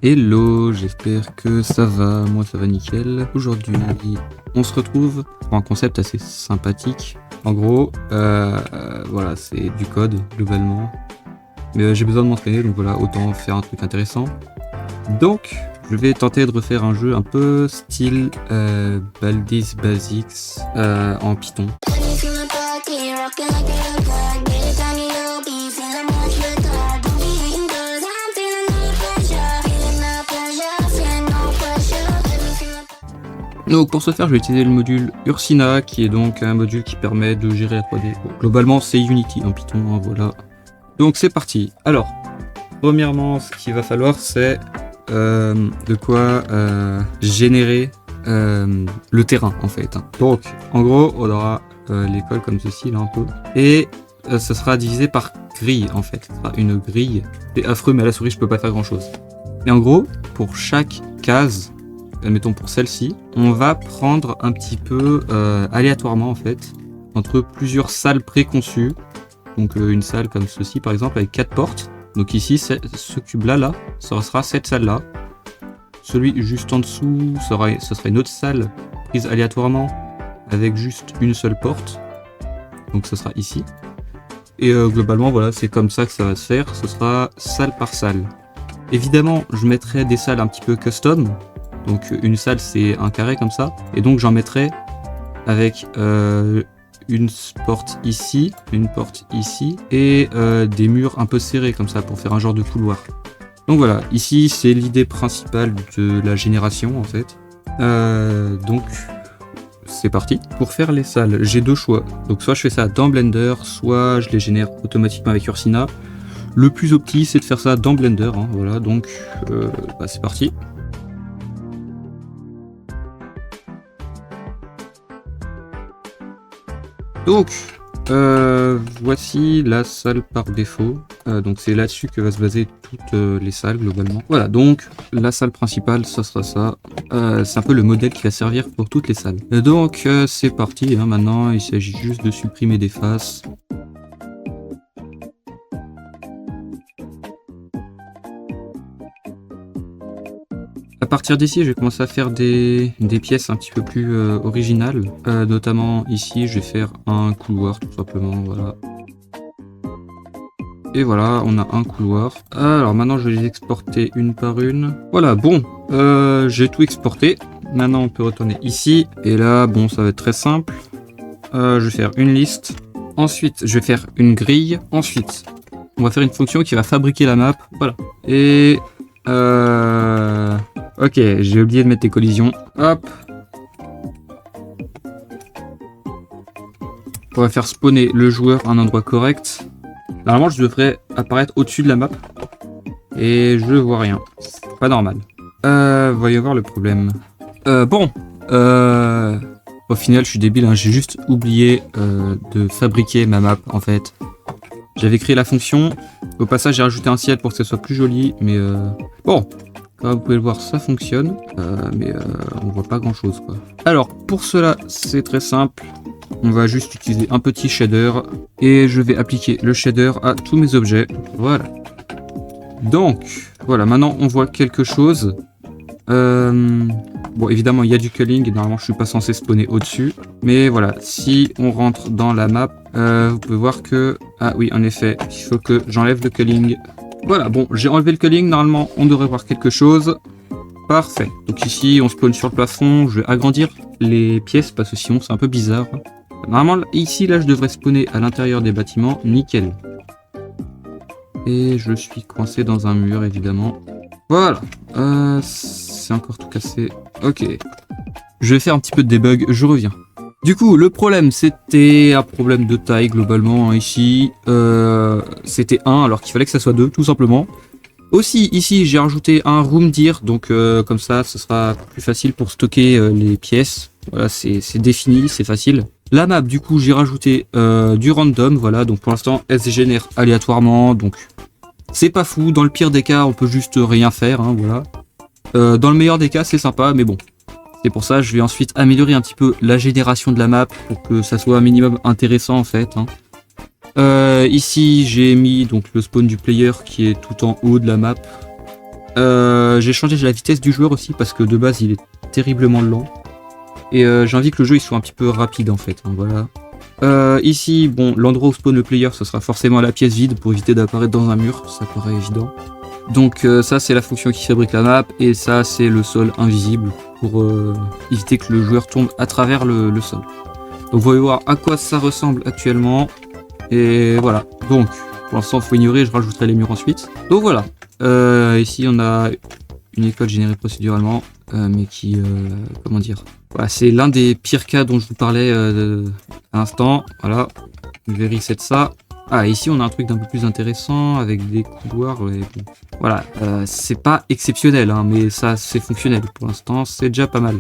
Hello, j'espère que ça va, moi ça va nickel. Aujourd'hui, on se retrouve pour un concept assez sympathique. En gros, voilà, c'est du code globalement. Mais j'ai besoin de m'entraîner, donc voilà, autant faire un truc intéressant. Donc, je vais tenter de refaire un jeu un peu style Baldi's Basics en Python. Donc pour ce faire, je vais utiliser le module Ursina, qui est donc un module qui permet de gérer la 3D. Bon, globalement, c'est Unity en Python, hein, voilà. Donc c'est parti. Alors, premièrement, ce qu'il va falloir, c'est de quoi générer le terrain, en fait. Donc, en gros, on aura l'école comme ceci, là, un peu. Et ça sera divisé par grille, en fait. Ça sera une grille. C'est affreux, mais à la souris, je peux pas faire grand-chose. Et en gros, pour chaque case, admettons pour celle-ci, on va prendre un petit peu aléatoirement en fait entre plusieurs salles préconçues. Donc une salle comme ceci par exemple avec 4 portes. Donc ici ce cube là, ça sera cette salle là. Celui juste en dessous, ce sera une autre salle prise aléatoirement avec juste une seule porte. Donc ce sera ici. Et globalement voilà, c'est comme ça que ça va se faire. Ce sera salle par salle. Évidemment, je mettrai des salles un petit peu custom. Donc une salle c'est un carré comme ça, et donc j'en mettrai avec une porte ici, et des murs un peu serrés comme ça pour faire un genre de couloir. Donc voilà, ici c'est l'idée principale de la génération en fait. Donc c'est parti. Pour faire les salles, j'ai deux choix. Donc soit je fais ça dans Blender, soit je les génère automatiquement avec Ursina. Le plus opti c'est de faire ça dans Blender, hein, voilà, donc c'est parti. Donc, voici la salle par défaut. Donc c'est là-dessus que va se baser toutes les salles globalement. Voilà, donc la salle principale, ça sera ça. C'est un peu le modèle qui va servir pour toutes les salles. Donc c'est parti, hein, maintenant il s'agit juste de supprimer des faces. À partir d'ici, je vais commencer à faire des pièces un petit peu plus originales. Notamment ici, je vais faire un couloir tout simplement, voilà. Et voilà, on a un couloir. Alors maintenant, je vais les exporter une par une. Voilà, bon, j'ai tout exporté. Maintenant, on peut retourner ici. Et là, bon, ça va être très simple. Je vais faire une liste. Ensuite, je vais faire une grille. Ensuite, on va faire une fonction qui va fabriquer la map. Voilà. Et... ok, j'ai oublié de mettre des collisions. Hop. On va faire spawner le joueur à un endroit correct. Normalement, je devrais apparaître au-dessus de la map. Et je vois rien. C'est pas normal. Voyons voir le problème. Au final, je suis débile, hein. J'ai juste oublié de fabriquer ma map, en fait. J'avais créé la fonction. Au passage, j'ai rajouté un ciel pour que ce soit plus joli. Mais bon. Comme vous pouvez le voir, ça fonctionne, mais on voit pas grand chose quoi. Alors pour cela, c'est très simple. On va juste utiliser un petit shader et je vais appliquer le shader à tous mes objets. Voilà. Donc voilà, maintenant on voit quelque chose. Bon, évidemment, il y a du culling et normalement je suis pas censé spawner au-dessus. Mais voilà, si on rentre dans la map, vous pouvez voir que... Ah oui, en effet, il faut que j'enlève le culling. Voilà, bon, j'ai enlevé le culling, normalement on devrait voir quelque chose. Parfait. Donc ici on spawn sur le plafond, je vais agrandir les pièces parce que sinon c'est un peu bizarre. Normalement ici là je devrais spawner à l'intérieur des bâtiments, nickel. Et je suis coincé dans un mur évidemment. Voilà, c'est encore tout cassé. Ok. Je vais faire un petit peu de debug, je reviens. Du coup, le problème, c'était un problème de taille, globalement, hein, ici. C'était 1, alors qu'il fallait que ça soit 2, tout simplement. Aussi, ici, j'ai rajouté un room dir, donc comme ça, ce sera plus facile pour stocker les pièces. Voilà, c'est défini, c'est facile. La map, du coup, j'ai rajouté du random, voilà. Donc pour l'instant, elle se génère aléatoirement, donc c'est pas fou. Dans le pire des cas, on peut juste rien faire, hein, voilà. Dans le meilleur des cas, c'est sympa, mais bon. C'est pour ça je vais ensuite améliorer un petit peu la génération de la map pour que ça soit un minimum intéressant en fait. Ici j'ai mis donc le spawn du player qui est tout en haut de la map. J'ai changé la vitesse du joueur aussi parce que de base il est terriblement lent. Et j'ai envie que le jeu il soit un petit peu rapide en fait. Hein, voilà. Ici, bon, l'endroit où spawn le player, ce sera forcément la pièce vide pour éviter d'apparaître dans un mur, ça paraît évident. Donc ça c'est la fonction qui fabrique la map, et ça c'est le sol invisible pour éviter que le joueur tombe à travers le sol. Donc vous allez voir à quoi ça ressemble actuellement, et voilà. Donc pour l'instant faut ignorer, je rajouterai les murs ensuite. Donc voilà, ici on a une école générée procéduralement, mais qui, comment dire, voilà, c'est l'un des pires cas dont je vous parlais à l'instant. Voilà, je vais reset ça. Ah, ici on a un truc d'un peu plus intéressant avec des couloirs. Et bon. Voilà, c'est pas exceptionnel, hein, mais ça c'est fonctionnel pour l'instant, c'est déjà pas mal.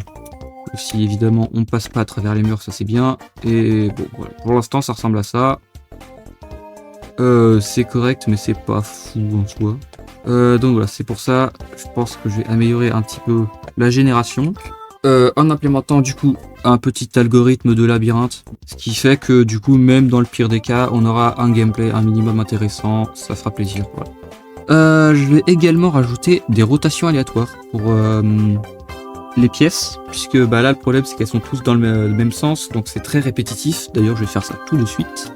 Si évidemment on passe pas à travers les murs, ça c'est bien. Et bon, voilà, pour l'instant ça ressemble à ça. C'est correct, mais c'est pas fou en soi. Donc voilà, c'est pour ça, je pense que je vais améliorer un petit peu la génération. En implémentant du coup un petit algorithme de labyrinthe, ce qui fait que du coup même dans le pire des cas on aura un gameplay un minimum intéressant, ça fera plaisir. Voilà. Je vais également rajouter des rotations aléatoires pour les pièces, puisque bah, là le problème c'est qu'elles sont tous dans le même sens, donc c'est très répétitif. D'ailleurs je vais faire ça tout de suite.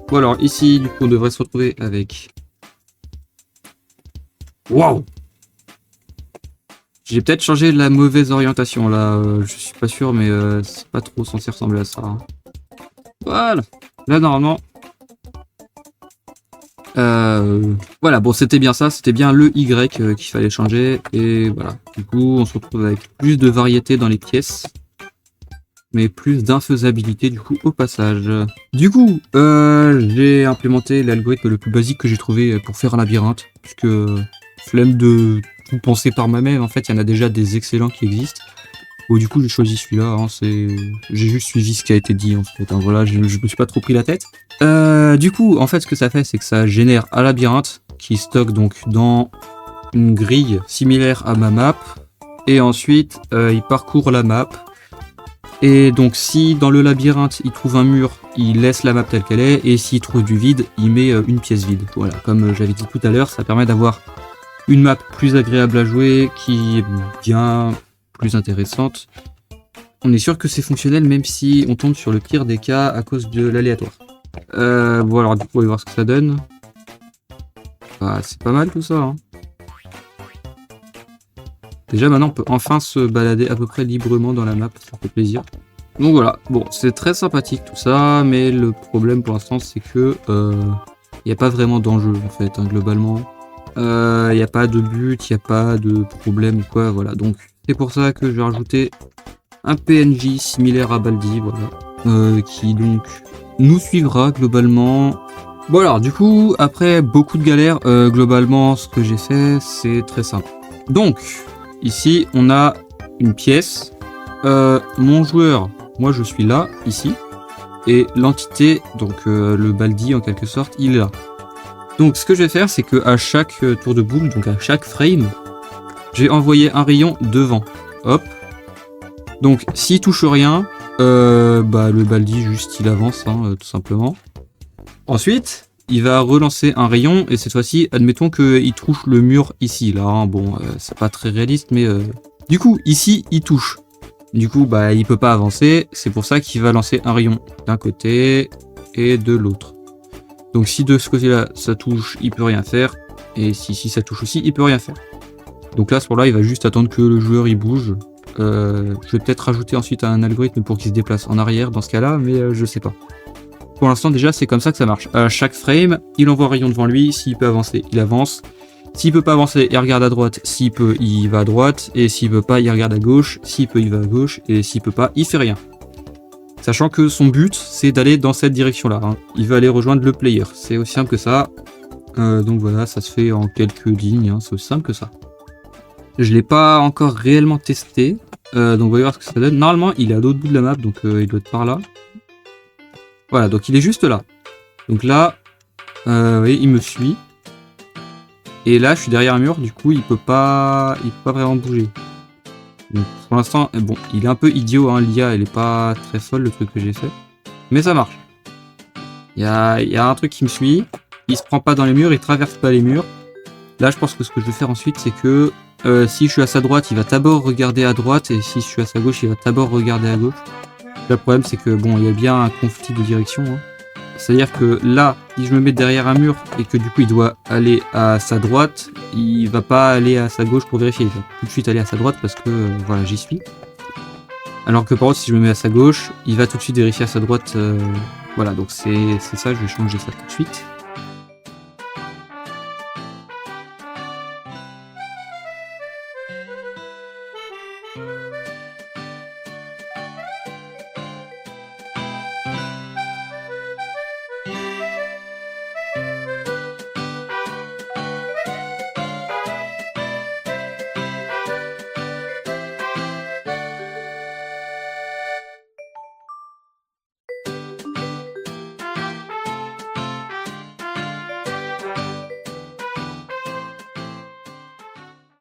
Bon alors ici du coup on devrait se retrouver avec... Waouh! J'ai peut-être changé la mauvaise orientation là, je suis pas sûr, mais c'est pas trop censé ressembler à ça. Hein. Voilà, là normalement. Voilà, bon c'était bien ça, c'était bien le Y qu'il fallait changer, et voilà. Du coup on se retrouve avec plus de variété dans les pièces, mais plus d'infaisabilité du coup au passage. Du coup, j'ai implémenté l'algorithme le plus basique que j'ai trouvé pour faire un labyrinthe, puisque flemme de tout penser par moi-même, en fait il y en a déjà des excellents qui existent. Bon du coup j'ai choisi celui-là, hein, j'ai juste suivi ce qui a été dit en fait, hein, voilà, je me suis pas trop pris la tête. Du coup en fait ce que ça fait c'est que ça génère un labyrinthe qui stocke donc dans une grille similaire à ma map, et ensuite il parcourt la map. Et donc si dans le labyrinthe il trouve un mur, il laisse la map telle qu'elle est, et s'il trouve du vide, il met une pièce vide. Voilà, comme j'avais dit tout à l'heure, ça permet d'avoir une map plus agréable à jouer, qui est bien plus intéressante. On est sûr que c'est fonctionnel même si on tombe sur le pire des cas à cause de l'aléatoire. Bon alors du coup on va voir ce que ça donne. Bah, c'est pas mal tout ça. Hein. Déjà maintenant on peut enfin se balader à peu près librement dans la map, ça fait plaisir. Donc voilà, bon c'est très sympathique tout ça, mais le problème pour l'instant c'est que il n'y a pas vraiment d'enjeu en fait, hein, globalement. Il n'y a pas de but, il n'y a pas de problème ou quoi, voilà. Donc c'est pour ça que je vais rajouter un PNJ similaire à Baldi, voilà, qui donc nous suivra globalement. Bon alors du coup, après beaucoup de galères, globalement ce que j'ai fait c'est très simple. Donc ici on a une pièce, mon joueur, moi je suis là, ici, et l'entité, donc le Baldi en quelque sorte, il est là. Donc ce que je vais faire c'est que à chaque tour de boule, donc à chaque frame, j'ai envoyé un rayon devant, hop. Donc s'il touche rien, bah, le Baldi juste il avance, hein, tout simplement. Ensuite, il va relancer un rayon, et cette fois-ci, admettons qu'il touche le mur ici, là, hein. Bon, c'est pas très réaliste, mais du coup, ici, il touche. Du coup, bah, il peut pas avancer, c'est pour ça qu'il va lancer un rayon d'un côté et de l'autre. Donc si de ce côté-là, ça touche, il peut rien faire, et si ça touche aussi, il peut rien faire. Donc là, à ce moment-là, il va juste attendre que le joueur il bouge. Je vais peut-être rajouter ensuite un algorithme pour qu'il se déplace en arrière dans ce cas-là, mais je sais pas. Pour l'instant déjà c'est comme ça que ça marche. À chaque frame, il envoie un rayon devant lui, s'il peut avancer, il avance. S'il peut pas avancer, il regarde à droite, s'il peut, il va à droite, et s'il peut pas, il regarde à gauche, s'il peut, il va à gauche, et s'il peut pas, il fait rien. Sachant que son but, c'est d'aller dans cette direction-là. Hein. Il va aller rejoindre le player, c'est aussi simple que ça. Donc voilà, ça se fait en quelques lignes, hein. C'est aussi simple que ça. Je l'ai pas encore réellement testé, donc voyons voir ce que ça donne. Normalement, il est à l'autre bout de la map, donc il doit être par là. Voilà, donc il est juste là. Donc là, oui, il me suit. Et là, je suis derrière un mur, du coup, il peut pas vraiment bouger. Donc, pour l'instant, bon, il est un peu idiot, hein, l'IA, elle est pas très folle, le truc que j'ai fait. Mais ça marche. Il y a un truc qui me suit. Il se prend pas dans les murs, il traverse pas les murs. Là, je pense que ce que je vais faire ensuite, c'est que si je suis à sa droite, il va d'abord regarder à droite, et si je suis à sa gauche, il va d'abord regarder à gauche. Le problème, c'est que bon, il y a bien un conflit de direction. Hein. C'est-à-dire que là, si je me mets derrière un mur et que du coup il doit aller à sa droite, il va pas aller à sa gauche pour vérifier, il va tout de suite aller à sa droite parce que voilà, j'y suis. Alors que par contre, si je me mets à sa gauche, il va tout de suite vérifier à sa droite. Voilà, donc c'est ça, je vais changer ça tout de suite.